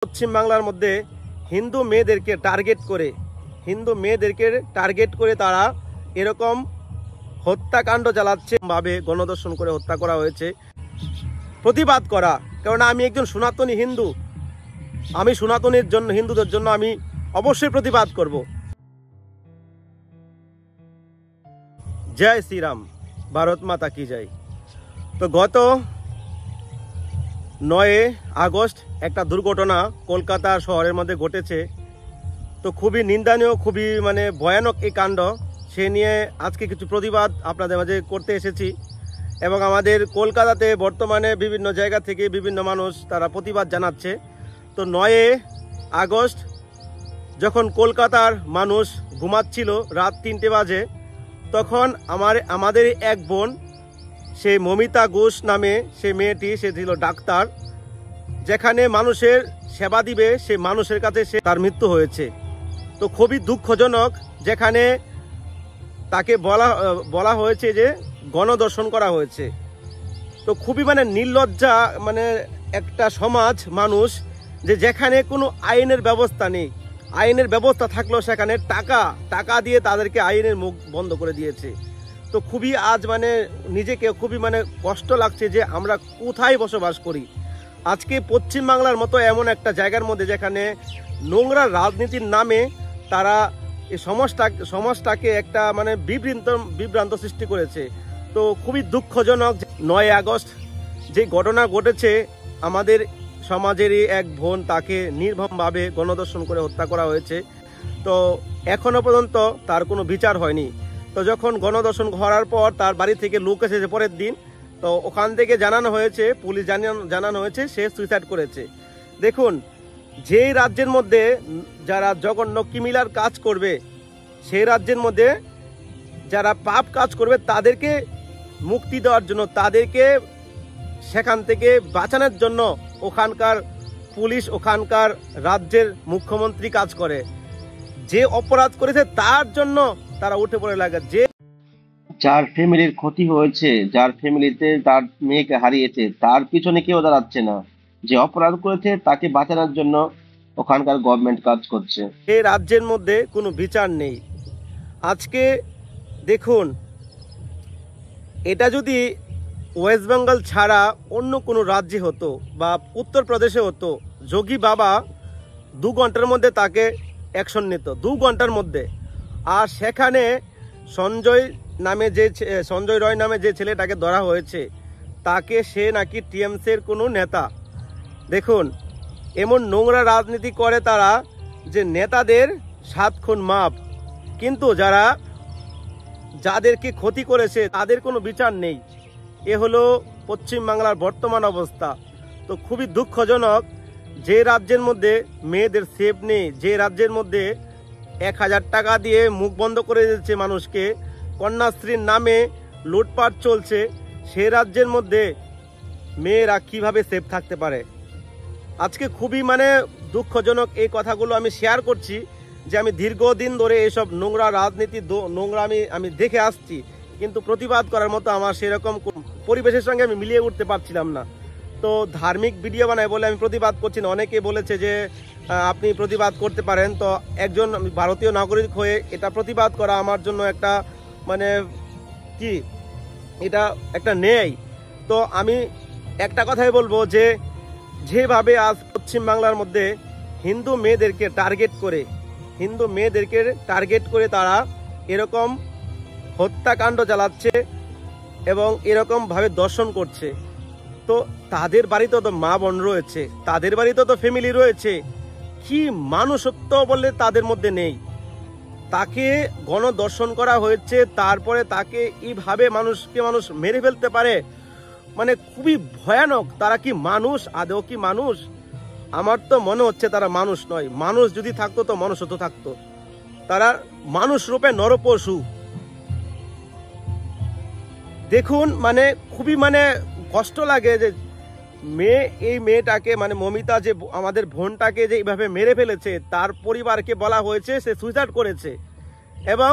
পশ্চিম বাংলার মধ্যে হিন্দু মেয়েদেরকে টার্গেট করে তারা এরকম হত্যাকাণ্ড চালাচ্ছে ভাবে গণধর্ষণ করে হত্যা করা হয়েছে। প্রতিবাদ করা, কারণ আমি একজন সনাতনী হিন্দু, আমি সনাতনীর জন্য হিন্দুদের জন্য আমি অবশ্যই প্রতিবাদ করব। জয় শ্রীরাম, ভারত মাতা কি জয়। তো গত 9 আগস্ট একটা দুর্ঘটনা কলকাতা শহরের মধ্যে ঘটেছে। তো খুবই নিন্দনীয়, খুবই ভয়ানক এই কাণ্ড। সে নিয়ে আজকে কিছু প্রতিবাদ আপনাদের মাঝে করতে এসেছি। এবং আমাদের কলকাতাতে বর্তমানে বিভিন্ন জায়গা থেকে বিভিন্ন মানুষ তারা প্রতিবাদ জানাচ্ছে। তো 9 আগস্ট যখন কলকাতার মানুষ ঘুমাচ্ছিল, রাত 3টে বাজে, তখন আমাদের এক বোন, সে মমিতা ঘোষ নামে সে মেয়েটি, সে ছিল ডাক্তার, যেখানে মানুষের সেবা দিবে সে মানুষের কাছে তার মৃত্যু হয়েছে। তো খুবই দুঃখজনক, যেখানে তাকে বলা হয়েছে যে গণধর্ষণ করা হয়েছে। তো খুবই নির্লজ্জা একটা সমাজ, মানুষ যেখানে কোনো আইনের ব্যবস্থা নেই, আইনের ব্যবস্থা থাকলেও সেখানে টাকা দিয়ে তাদেরকে আইনের মুখ বন্ধ করে দিয়েছে। তো খুবই আজ নিজেকে খুবই কষ্ট লাগছে যে আমরা কোথায় বসবাস করি। আজকে পশ্চিম বাংলার মতো এমন একটা জায়গার মধ্যে যেখানে নোংরা রাজনীতির নামে তারা এই সমাজটাকে একটা বিভ্রান্ত সৃষ্টি করেছে। তো খুবই দুঃখজনক 9 আগস্ট যে ঘটনা ঘটেছে, আমাদের সমাজেরই এক বোন, তাকে নির্মমভাবে গণধর্ষণ করে হত্যা করা হয়েছে। তো এখনো পর্যন্ত তার কোনো বিচার হয়নি। তো যখন গণধর্ষণ করার পর তার বাড়ি থেকে লোক এসেছে পরের দিন, তো ওখান থেকে জানানো হয়েছে, পুলিশ জানানো হয়েছে সে সুইসাইড করেছে। দেখুন, যেই রাজ্যের মধ্যে যারা জঘন্য ক্রিমিনাল কাজ করবে, সেই রাজ্যের মধ্যে যারা পাপ কাজ করবে তাদেরকে মুক্তি দেওয়ার জন্য, তাদেরকে সেখান থেকে বাঁচানোর জন্য ওখানকার পুলিশ, ওখানকার রাজ্যের মুখ্যমন্ত্রী কাজ করে। যে অপরাধ করেছে তার জন্য তারা উঠে পড়ে লাগে। যার ফ্যামিলির ক্ষতি হয়েছে, যার ফ্যামিলিতে তার মেয়েকে হারিয়েছে, তার পিছনে কেউ দাঁড়াচ্ছে না। যে অপরাধ করেছে তাকে বাঁচানোর জন্য ওখানকার গভর্নমেন্ট কাজ করছে। এই রাজ্যের মধ্যে কোনো বিচার নেই। আজকে দেখুন, এটা যদি ওয়েস্ট বেঙ্গল ছাড়া অন্য কোনো রাজ্যে হতো বা উত্তরপ্রদেশে হতো, যোগী বাবা 2 ঘন্টার মধ্যে তাকে অ্যাকশন নিত, 2 ঘন্টার মধ্যে। আর সেখানে সঞ্জয় রয় নামে যে ছেলেটাকে ধরা হয়েছে, তাকে সে নাকি টিএমসির কোনো নেতা। দেখুন, এমন নোংরা রাজনীতি করে তারা যে নেতাদের 7 খুন মাপ, কিন্তু যাদেরকে ক্ষতি করেছে তাদের কোনো বিচার নেই। এ হলো পশ্চিম বাংলার বর্তমান অবস্থা। তো খুবই দুঃখজনক, যে রাজ্যের মধ্যে মেয়েদের সেফ নেই, যে রাজ্যের মধ্যে 1000 টাকা দিয়ে মুখ বন্ধ করে দিচ্ছে মানুষকে, কন্যাশ্রীর নামে লুটপাট চলছে, সে রাজ্যের মধ্যে মেয়েরা কিভাবে সেফ থাকতে পারে। আজকে খুবই দুঃখজনক এই কথাগুলো আমি শেয়ার করছি, যে আমি দীর্ঘদিন ধরে এইসব নোংরা রাজনীতি, নোংরা আমি দেখে আসছি, কিন্তু প্রতিবাদ করার মতো আমার সেরকম পরিবেশের সঙ্গে আমি মিলিয়ে উঠতে পারছিলাম না। তো ধার্মিক ভিডিও বানায় বলে আমি প্রতিবাদ করছি না। অনেকে বলেছে যে আপনি প্রতিবাদ করতে পারেন। তো একজন ভারতীয় নাগরিক হয়ে এটা প্রতিবাদ করা আমার জন্য একটা এটা একটা ন্যায়। তো আমি একটা কথাই বলবো, যেভাবে আজ পশ্চিম বাংলার মধ্যে হিন্দু মেয়েদেরকে টার্গেট করে তারা এরকম হত্যাকাণ্ড চালাচ্ছে এবং এরকম ভাবে দর্শন করছে। তো তাদের বাড়িতে তো মা বোন রয়েছে, তাদের বাড়িতে তো ফ্যামিলি রয়েছে, কি মানুষত্ব বলে তাদের মধ্যে নেই। তাকে গণধর্ষণ করা হয়েছে, তারপরে তাকে এইভাবে মানুষ মেরে ফেলতে পারে, খুবই ভয়ানক। তারা কি মানুষ? আদৌ কি মানুষ? আমার তো মনে হচ্ছে তারা মানুষ নয়। মানুষ যদি থাকতো তো মনুষ্যত্ব থাকতো। তারা মানুষ রূপে নরপশু। দেখুন, খুবই কষ্ট লাগে যে এই মেয়েটাকে মমিতা, যে আমাদের বোনটাকে যে এইভাবে মেরে ফেলেছে, তার পরিবারকে বলা হয়েছে সে সুইসাইড করেছে। এবং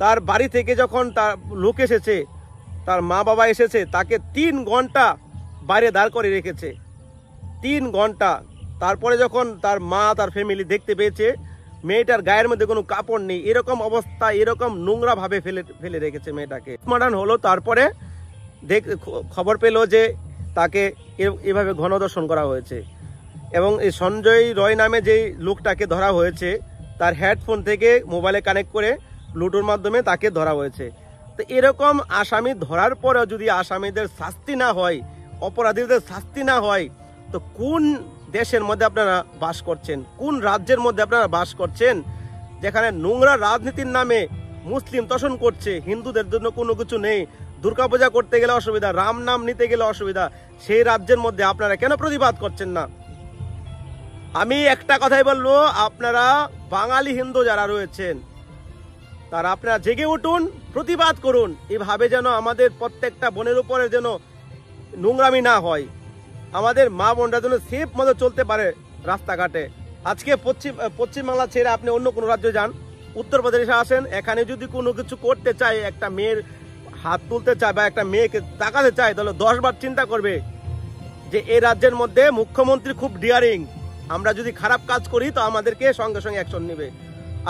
তার বাড়ি থেকে যখন তার লোক এসেছে, তার মা বাবা এসেছে, তাকে 3 ঘন্টা বাইরে দাঁড় করে রেখেছে। 3 ঘন্টা তারপরে যখন তার মা তার ফ্যামিলি দেখতে পেয়েছে মেয়েটার গায়ের মধ্যে কোনো কাপড় নেই, এরকম অবস্থা, এরকম নোংরা ভাবে ফেলে রেখেছে মেয়েটাকে। পোস্টমর্টম হলো, তারপরে খবর পেল যে তাকে এভাবে গণধর্ষণ করা হয়েছে এবং এই সঞ্জয় রয় নামে যে লোকটাকে ধরা হয়েছে তার হেডফোন থেকে মোবাইলে কানেক্ট করে ব্লুটুথের মাধ্যমে তাকে ধরা হয়েছে। তো এরকম আসামি ধরার পরেও যদি আসামিদের শাস্তি না হয়, অপরাধীদের শাস্তি না হয়, তো কোন দেশের মধ্যে আপনারা বাস করছেন, কোন রাজ্যের মধ্যে আপনারা বাস করছেন যেখানে নোংরা রাজনীতির নামে মুসলিম তোষণ করছে, হিন্দুদের জন্য কোনো কিছু নেই, দুর্গাপূজা করতে গেলে অসুবিধা, রাম নাম নিতে গেলে অসুবিধা, সেই রাজ্যের মধ্যে আপনারা কেন প্রতিবাদ করছেন না? আমি একটা কথাই বলবো, আপনারা বাঙালি হিন্দু যারা রয়েছেন তারা আপনারা জেগে উঠুন, প্রতিবাদ করুন, এভাবে যেন আমাদের প্রত্যেকটা বোনের উপরে যেন নোংরামি না হয়, আমাদের মা বোনরা যেন সেফ মতো চলতে পারে রাস্তাঘাটে। আজকে পশ্চিমবাংলা ছেড়ে আপনি অন্য কোনো রাজ্যে যান, উত্তরপ্রদেশে আসেন, এখানে যদি কোনো কিছু করতে চায়, একটা মেয়ের হাত তুলতে চায় বা একটা মেয়েকে তাকাতে চায়, তাহলে 10 বার চিন্তা করবে যে এই রাজ্যের মধ্যে মুখ্যমন্ত্রী খুব ডিয়ারিং, আমরা যদি খারাপ কাজ করি তো আমাদেরকে সঙ্গে সঙ্গে অ্যাকশন নেবে।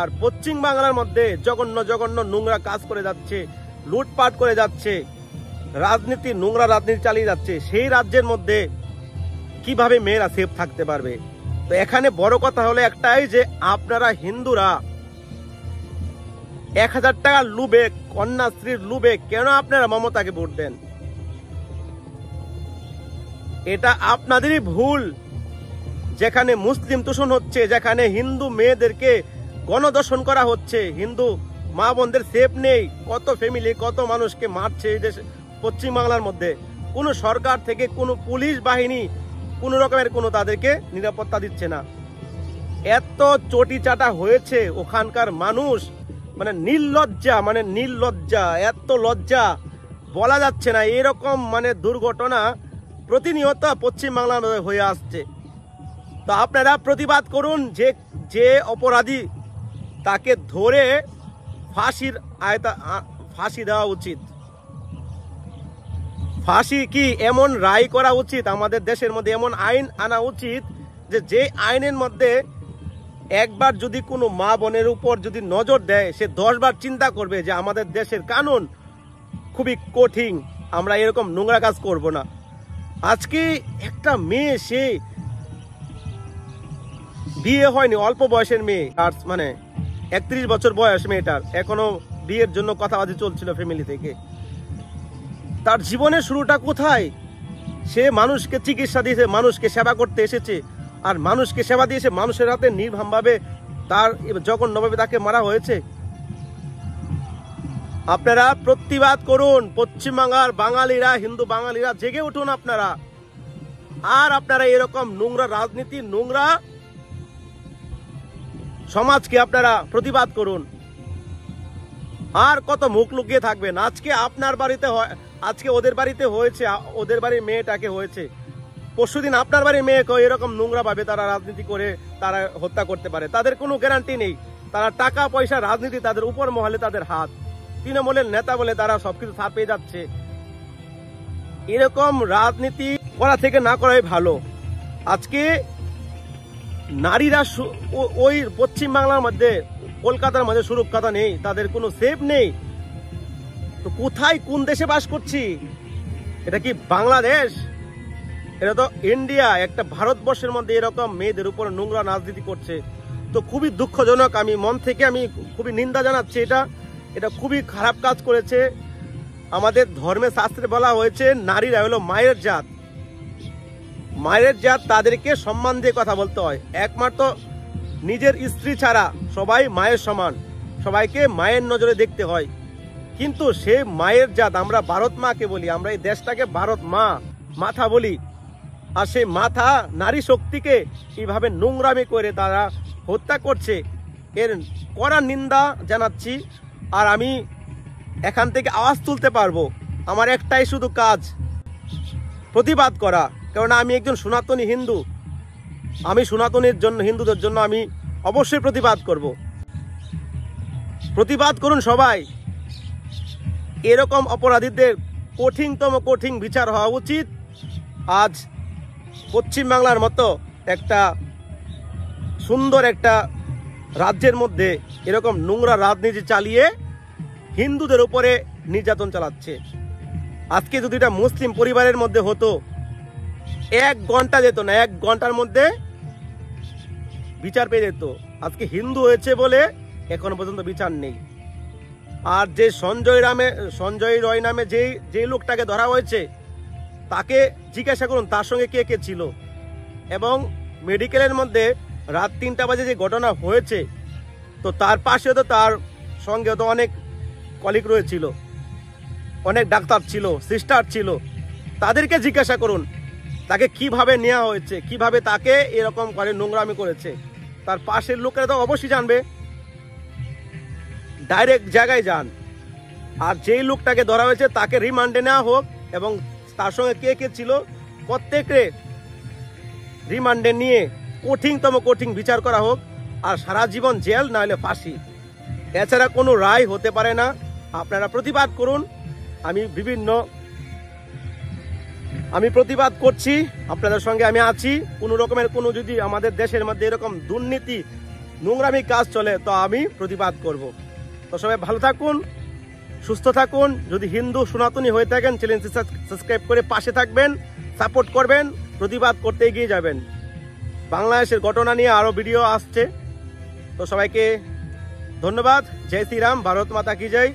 আর পশ্চিম বাংলার মধ্যে জঘন্য জঘন্য নোংরা কাজ করে যাচ্ছে, লুটপাট করে যাচ্ছে, রাজনীতি, নোংরা রাজনীতি চালিয়ে যাচ্ছে, সেই রাজ্যের মধ্যে কিভাবে মেয়েরা সেফ থাকতে পারবে? তো এখানে বড় কথা হলো একটাই যে আপনারা হিন্দুরা 1000 টাকার লুবে, কন্যাশ্রীর লুবে কেন আপনারা মমতাকে ভোট দেন? এটা আপনাদেরই ভুল। যেখানে মুসলিম তোষণ হচ্ছে, যেখানে হিন্দু মেয়েদেরকে গণধর্ষণ করা হচ্ছে, হিন্দু মা বোনদের সেফ নেই, কত ফ্যামিলি, কত মানুষকে মারছে এই দেশে, পশ্চিমবাংলার মধ্যে কোনো সরকার থেকে কোনো পুলিশ বাহিনী কোনো রকমের কোনো তাদেরকে নিরাপত্তা দিচ্ছে না। এত চটি চাটা হয়েছে ওখানকার মানুষ, মানে নির্লজ্জা, এত লজ্জা বলা যাচ্ছে না। এরকম মানে দুর্ঘটনা প্রতিনিয়ত পশ্চিমবাংলার মধ্যে হয়ে আসছে। তো আপনারা প্রতিবাদ করুন, যে অপরাধী তাকে ধরে ফাঁসি দেওয়া উচিত। ফাঁসি কি এমন রায় করা উচিত, আমাদের দেশের মধ্যে এমন আইন আনা উচিত যে আইনের মধ্যে একবার যদি কোনো মা বোনের উপর যদি নজর দেয়, সে 10 বার চিন্তা করবে যে আমাদের দেশের কানুন খুবই কঠিন, আমরা এরকম নোংরা কাজ করব না। আজকে একটা মেয়ে, সে বিয়ে হয়নি, অল্প বয়সের মেয়ে, আর মানে 31 বছর বয়স মেয়েটার, এখনো বিয়ের জন্য কথাবার্তা চলছিল ফ্যামিলি থেকে। তার জীবনের শুরুটা কোথায়? সে মানুষকে চিকিৎসা দিয়েছে, মানুষকে সেবা করতে এসেছে, আর মানুষকে সেবা দিয়েছে, মানুষের হাতে নির্মমভাবে তার জঘন্যভাবে তাকে মারা হয়েছে। আপনারা প্রতিবাদ করুন, পশ্চিমবাংলার বাঙালিরা, হিন্দু বাঙালিরা জেগে উঠুন আপনারা। আর আপনারা এরকম নোংরা রাজনীতি, নোংরা সমাজকে আপনারা প্রতিবাদ করুন। আর কত মুখ লুকিয়ে থাকবেন? আজকে আপনার বাড়িতে হয়, আজকে ওদের বাড়িতে হয়েছে, ওদের বাড়ির মেয়েটাকে হয়েছে, পরশুদিন আপনার বাড়ির মেয়েকে এরকম নোংরা ভাবে তারা রাজনীতি করে তারা হত্যা করতে পারে। তাদের কোনো গ্যারান্টি নেই, তারা টাকা পয়সা, রাজনীতি তাদের উপর মহলে তাদের হাত, তৃণমূলের নেতা বলে তারা সবকিছু ছাড় পেয়ে যাচ্ছে। এরকম রাজনীতি করা থেকে না করাই ভালো। আজকে নারীরা ওই পশ্চিমবাংলার মধ্যে, কলকাতার মধ্যে সুরক্ষা নেই, তাদের কোনো সেফ নেই। তো কোথায়, কোন দেশে বাস করছি? এটা কি বাংলাদেশ? এটা তো ইন্ডিয়া। একটা ভারতবর্ষের মধ্যে এরকম মেয়েদের উপর নোংরা রাজনীতি করছে, তো খুবই দুঃখজনক। আমি মন থেকে আমি খুবই নিন্দা জানাচ্ছি। এটা খুবই খারাপ কাজ করেছে। আমাদের ধর্মের শাস্ত্রে বলা হয়েছে নারীরা হলো মায়ের জাত, মায়ের জাত, তাদেরকে সম্মান দিয়ে কথা বলতে হয়। একমাত্র নিজের স্ত্রী ছাড়া সবাই মায়ের সমান, সবাইকে মায়ের নজরে দেখতে হয়। কিন্তু সে মায়ের জাত, আমরা ভারত মাকে বলি, আমরা এই দেশটাকে ভারত মাথা বলি, আর সেই মাথা নারী শক্তিকে এইভাবে নোংরামি করে তারা হত্যা করছে। এর কড়া নিন্দা জানাচ্ছি। আর আমি এখান থেকে আওয়াজ তুলতে পারবো, আমার একটাই শুধু কাজ, প্রতিবাদ করা। কেননা আমি একজন সনাতনী হিন্দু, আমি সনাতনীর জন্য, হিন্দুদের জন্য আমি অবশ্যই প্রতিবাদ করব। প্রতিবাদ করুন সবাই। এরকম অপরাধীদের কঠিন বিচার হওয়া উচিত। আজ পশ্চিমবাংলার মতো একটা সুন্দর একটা রাজ্যের মধ্যে এরকম নোংরা রাজনীতি চালিয়ে হিন্দুদের উপরে নির্যাতন চালাচ্ছে। আজকে যদি এটা মুসলিম পরিবারের মধ্যে হতো, 1 ঘন্টা যেত না, 1 ঘন্টার মধ্যে বিচার পেয়ে যেত। আজকে হিন্দু হয়েছে বলে এখনো পর্যন্ত বিচার নেই। আর যে সঞ্জয় রয় নামে যে লোকটাকে ধরা হয়েছে, তাকে জিজ্ঞাসা করুন তার সঙ্গে কে কে ছিল। এবং মেডিকেলের মধ্যে রাত 3টা বাজে যে ঘটনা হয়েছে, তো তার পাশে তো তার সঙ্গে তো অনেক কলিগ রয়েছিল, অনেক ডাক্তার ছিল, সিস্টার ছিল। তাদেরকে জিজ্ঞাসা করুন তাকে কিভাবে নেওয়া হয়েছে, কিভাবে তাকে এরকম করে নোংরামি করেছে। তার পাশের লোকেরা তো অবশ্যই জানবে। ডাইরেক্ট জায়গায় যান। আর যেই লোকটাকে ধরা হয়েছে তাকে রিমান্ডে নেওয়া হোক, এবং তার সঙ্গে কে কে ছিল প্রত্যেকে রিমান্ডে নিয়ে কঠিন বিচার করা হোক। আর সারা জীবন জেল, না হলে ফাঁসি। এছাড়া কোনো রায় হতে পারে না। আপনারা প্রতিবাদ করুন। আমি প্রতিবাদ করছি, আপনাদের সঙ্গে আমি আছি। কোনো রকমের কোনো যদি আমাদের দেশের মধ্যে এরকম দুর্নীতি নোংরামি কাজ চলে, তো আমি প্রতিবাদ করব। তো সবাই ভালো থাকুন, সুস্থ থাকুন। যদি হিন্দু সনাতনী হয়ে থাকেন, চ্যানেলটি সাবস্ক্রাইব করে পাশে থাকবেন, সাপোর্ট করবেন, প্রতিবাদ করতে এগিয়ে যাবেন। বাংলাদেশের ঘটনা নিয়ে আরো ভিডিও আসছে। তো সবাইকে ধন্যবাদ। জয় শ্রীরাম, ভারত মাতা কি জয়।